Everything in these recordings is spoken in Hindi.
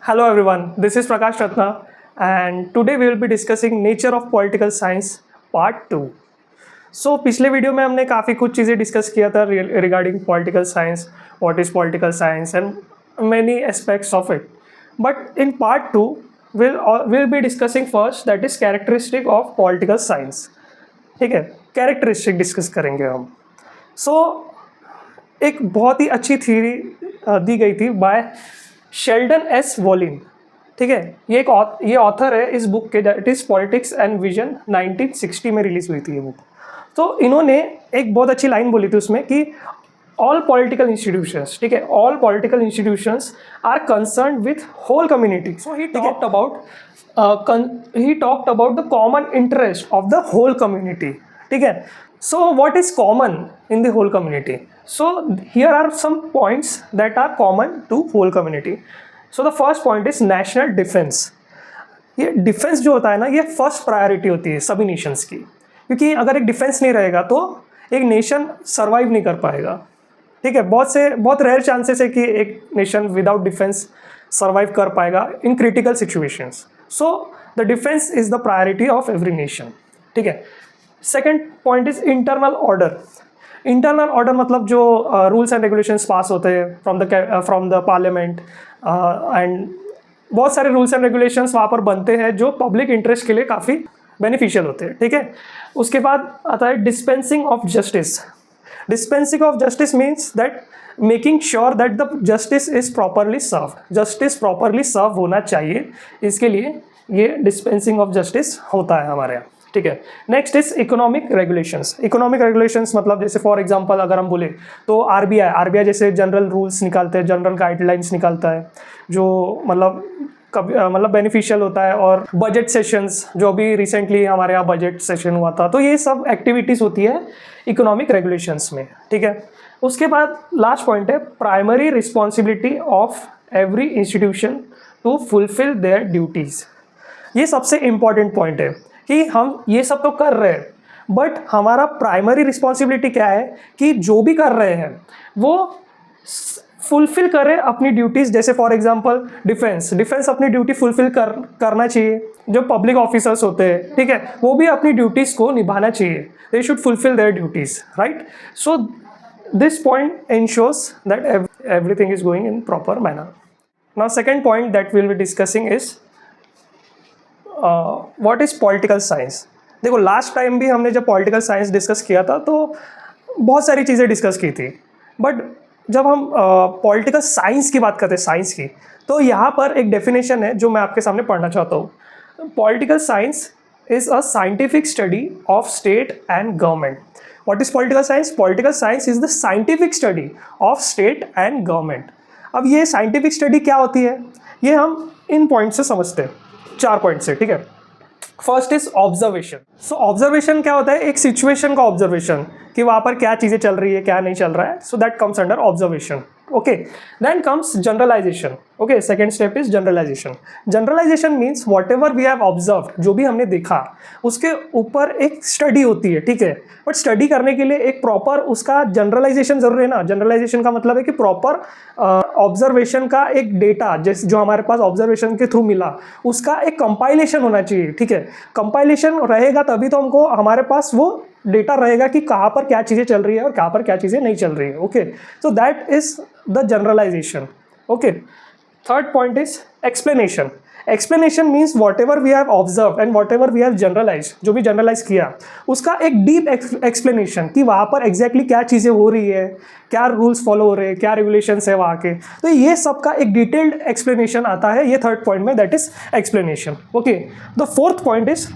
Hello everyone, this is Prakash Ratna and today we will be discussing nature of political science part 2. So पिछले वीडियो में हमने काफ़ी कुछ चीज़ें डिस्कस किया था regarding political science, what is political science and many aspects of it. But in part 2 we'll be discussing first that is characteristic of political science. ठीक है, कैरेक्टरिस्टिक डिस्कस करेंगे हम. सो एक बहुत ही अच्छी थ्योरी दी गई थी बाय शेल्डन एस वॉलिन. ठीक है, ये ऑथर है इस बुक के, that is politics and vision. 1960 में रिलीज हुई थी ये बुक. तो इन्होंने एक बहुत अच्छी लाइन बोली थी उसमें कि ऑल पॉलिटिकल इंस्टीट्यूशंस, ठीक है, all political institutions are concern with whole community. So he talked about the common interest of the whole community. ठीक है, so what is common in the whole community? So here are some points that are common to whole community. So the first point is national defense. ये डिफेंस जो होता है ना, ये फर्स्ट प्रायोरिटी होती है सभी नेशंस की, क्योंकि अगर एक डिफेंस नहीं रहेगा तो एक नेशन सर्वाइव नहीं कर पाएगा. ठीक है, बहुत रेयर चांसेस है कि एक नेशन विदाउट डिफेंस सर्वाइव कर पाएगा in critical situations. So the defence is the priority of every nation. ठीक है. Second point is internal order. Internal order मतलब जो रूल्स एंड रेगुलेशंस पास होते हैं फ्रॉम द पार्लियामेंट एंड बहुत सारे रूल्स एंड रेगुलेशंस वहाँ पर बनते हैं जो पब्लिक इंटरेस्ट के लिए काफ़ी बेनिफिशियल होते हैं. ठीक है. उसके बाद आता है dispensing of justice. Dispensing of justice means that making sure that the justice is properly serve. Justice properly serve होना चाहिए, इसके लिए ये डिस्पेंसिंग ऑफ जस्टिस होता है हमारे यहाँ. ठीक है. Next is economic regulations. Economic regulations मतलब जैसे फॉर एग्जांपल अगर हम बोले तो आरबीआई जैसे जनरल रूल्स निकालते हैं, जनरल गाइडलाइंस निकालता है जो मतलब बेनिफिशियल होता है. और बजट सेशंस, जो अभी रिसेंटली हमारे यहाँ बजट सेशन हुआ था, तो ये सब एक्टिविटीज़ होती है इकोनॉमिक रेगुलेशंस में. ठीक है. उसके बाद लास्ट पॉइंट है primary responsibility of every institution to fulfil their duties. ये सबसे इम्पॉर्टेंट पॉइंट है कि हम ये सब तो कर रहे हैं, बट हमारा प्राइमरी रिस्पॉन्सिबिलिटी क्या है कि जो भी कर रहे हैं वो फुलफिल करें अपनी ड्यूटीज़. जैसे फॉर एग्जांपल डिफेंस अपनी ड्यूटी फुलफिल करना चाहिए. जो पब्लिक ऑफिसर्स होते हैं, ठीक है, वो भी अपनी ड्यूटीज़ को निभाना चाहिए. They should fulfil their duties, right. So this point ensures that everything is going in proper manner. Now second point that will be discussing is what is political science. देखो लास्ट टाइम भी हमने जब पॉलिटिकल साइंस डिस्कस किया था तो बहुत सारी चीज़ें डिस्कस की थी, बट जब हम पॉलिटिकल साइंस की बात करते हैं, साइंस की, तो यहाँ पर एक डेफिनेशन है जो मैं आपके सामने पढ़ना चाहता हूँ. Political science is a scientific study of state and government. What is political science? Political science is the scientific study of state and government. अब ये साइंटिफिक स्टडी क्या होती है, ये हम इन पॉइंट से समझते हैं, 4 पॉइंट से. ठीक है. First is observation. So observation क्या होता है? एक सिचुएशन का ऑब्जर्वेशन कि वहाँ पर क्या चीज़ें चल रही है, क्या नहीं चल रहा है. So that comes under observation. Okay. Then comes generalisation. Okay, second step is generalisation. Generalisation means whatever we have observe, जो भी हमने देखा उसके ऊपर एक स्टडी होती है. ठीक है. बट स्टडी करने के लिए एक प्रॉपर उसका जनरलाइजेशन जरूरी है ना. जनरलाइजेशन का मतलब है कि प्रॉपर ऑब्जर्वेशन का एक डेटा जो हमारे पास ऑब्जर्वेशन के थ्रू मिला, उसका एक कंपाइलेशन होना चाहिए. ठीक है. कंपाइलेशन रहेगा तभी तो हमको हमारे पास वो डेटा रहेगा कि कहाँ पर क्या चीज़ें चल रही है और कहाँ पर क्या चीज़ें नहीं चल रही है. Okay. So that is the generalisation. Okay. Third point is explanation. Explanation means whatever we have observe and whatever we have generalise, जो भी जनरलाइज किया उसका एक डीप एक्सप्लेनेशन कि वहाँ पर एग्जैक्टली क्या चीज़ें हो रही है, क्या रूल्स फॉलो हो रहे हैं, क्या रेगुलेशंस है वहाँ के. तो ये सब का एक डिटेल्ड एक्सप्लेनेशन आता है ये थर्ड पॉइंट में, that is explanation. Okay. The fourth point is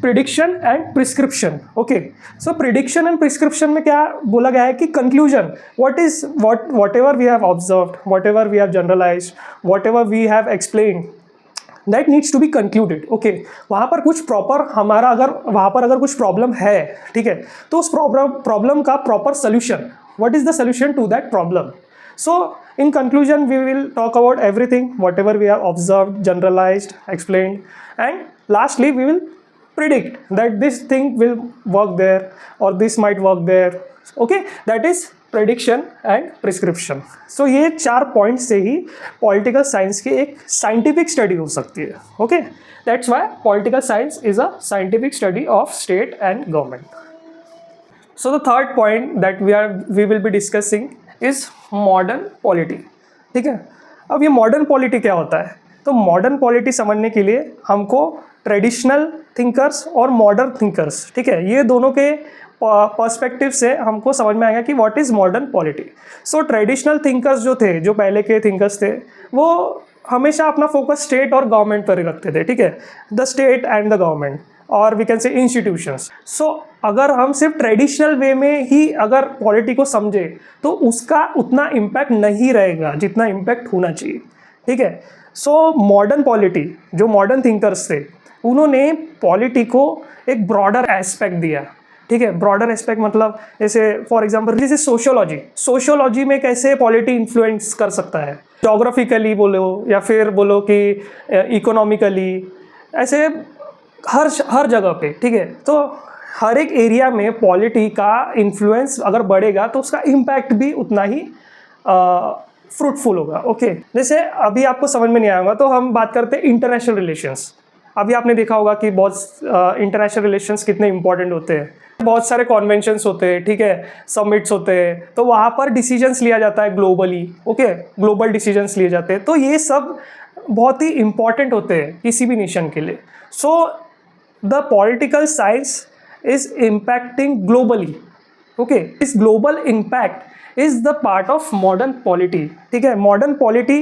prediction and prescription. Okay. So prediction and prescription में क्या बोला गया है कि conclusion, whatever we have observed, whatever we have generalised, whatever we have explained, that needs to be concluded. Okay. वहाँ पर कुछ प्रॉपर हमारा अगर कुछ प्रॉब्लम है, ठीक है, तो उस प्रॉब्लम का proper solution, what is the solution to that problem. So in conclusion we will talk about everything, whatever we have observed, generalized, explained, and lastly we will predict that this thing will work there or this might work there. Okay, that is prediction and prescription. So ये 4 पॉइंट से ही पॉलिटिकल साइंस की एक साइंटिफिक स्टडी हो सकती है. Okay, that's why political science is a scientific study of state and government. So the third point that we will be discussing is modern polity. ठीक है, अब ये मॉडर्न पॉलिटी क्या होता है? तो मॉडर्न पॉलिटी समझने के लिए हमको ट्रेडिशनल थिंकर्स और मॉडर्न थिंकर्स, ठीक है, ये दोनों के पर्सपेक्टिव से हमको समझ में आएगा कि what is modern polity. So traditional thinkers जो थे, जो पहले के थिंकर्स थे, वो हमेशा अपना फोकस स्टेट और गवर्नमेंट पर रखते थे. ठीक है, the state and the government, और वी कैन से इंस्टीट्यूशंस. सो अगर हम सिर्फ ट्रेडिशनल वे में ही अगर पॉलिटी को समझे तो उसका उतना इम्पैक्ट नहीं रहेगा जितना इम्पैक्ट होना चाहिए. ठीक है, सो मॉडर्न पॉलिटी, जो मॉडर्न थिंकर्स थे, उन्होंने पॉलिटी को एक ब्रॉडर एस्पेक्ट दिया. ठीक है, ब्रॉडर एस्पेक्ट मतलब जैसे फॉर एग्जांपल जैसे सोशियोलॉजी में कैसे पॉलिटी इन्फ्लुएंस कर सकता है, जोग्राफिकली बोलो या फिर बोलो कि इकोनॉमिकली, ऐसे हर जगह पे. ठीक है, तो हर एक एरिया में पॉलिटी का इन्फ्लुएंस अगर बढ़ेगा तो उसका इम्पैक्ट भी उतना ही फ्रूटफुल होगा. ओके, जैसे अभी आपको समझ में नहीं आएगा तो हम बात करते हैं इंटरनेशनल रिलेशंस. अभी आपने देखा होगा कि बहुत इंटरनेशनल रिलेशंस कितने इंपॉर्टेंट होते हैं. बहुत सारे कॉन्वेंशंस होते हैं, ठीक है, समिट्स होते हैं, तो वहाँ पर डिसीजंस लिया जाता है ग्लोबली. ओके, ग्लोबल डिसीजंस लिए जाते हैं, तो ये सब बहुत ही इंपॉर्टेंट होते हैं किसी भी नेशन के लिए. So the political science is impacting globally. Okay, इस global impact is the part of modern polity. ठीक है, मॉडर्न पॉलिटी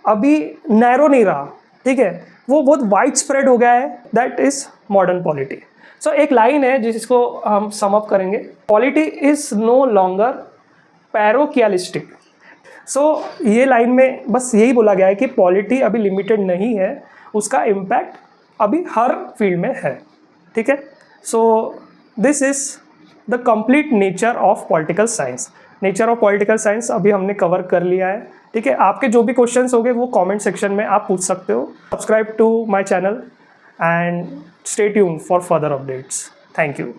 अभी नैरो नहीं रहा. ठीक है, वो बहुत वाइड स्प्रेड हो गया है. That is modern polity. So एक लाइन है जिसको हम सम अप करेंगे, polity is no longer parochialistic. So ये लाइन में बस यही बोला गया है कि पॉलिटी अभी लिमिटेड नहीं है, उसका इम्पैक्ट अभी हर फील्ड में है. ठीक है, so this is the complete nature of political science. Nature of political science अभी हमने कवर कर लिया है. ठीक है, आपके जो भी क्वेश्चंस होंगे वो कमेंट सेक्शन में आप पूछ सकते हो. Subscribe to my channel and stay tuned for further updates. Thank you.